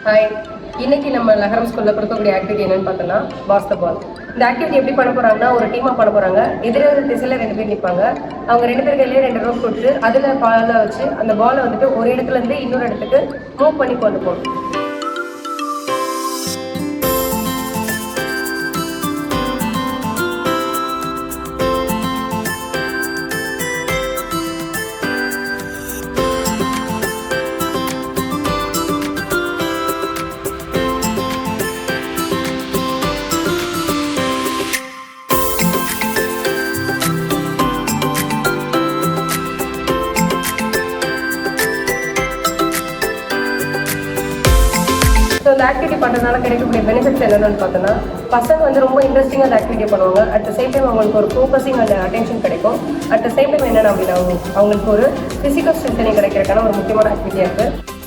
Hi, இன்னைக்கு நம்ம லஹரம் ஸ்கூலில் கொடுக்கக்கூடிய ஆக்டிவிட்டி என்னன்னு பார்த்தோம்னா பாஸ்கெட்பால். இந்த ஆக்டிவிட்டி எப்படி பண்ண போறாங்கன்னா, ஒரு டீமாக பண்ண போறாங்க. எதிரெதிர் திசையில் 2 பேர் நிற்பாங்க. அவங்க 2 பேர் கையிலேயே 2 ரோப் கொடுத்து அதில் பாலை வச்சு அந்த பாலை வந்துட்டு ஒரு இடத்துல இருந்து இன்னொரு இடத்துக்கு மூவ் பண்ணி கொண்டு போகணும். ஸோ இந்த ஆக்டிவிட்டி பண்ணுறதுனால கிடைக்கக்கூடிய பெனிஃபிட்ஸ் என்னென்னு பார்த்தோன்னா, பசங்க வந்து ரொம்ப இன்ட்ரெஸ்டிங்காக அந்த ஆக்டிவிட்டி பண்ணுவாங்க. அட் த சேம் டைம் அவங்களுக்கு ஒரு ஃபோக்கஸிங் அண்ட் அட்டென்ஷன் கிடைக்கும். அட் த சேம் டைம் என்னென்ன அப்படின்னா அவங்களுக்கு ஒரு ஃபிசிக்கல் ஸ்ட்ரென்த்தனிங் கிடைக்கிறதுக்கான ஒரு முக்கியமான ஆக்டிவிட்டியாக இருக்குது.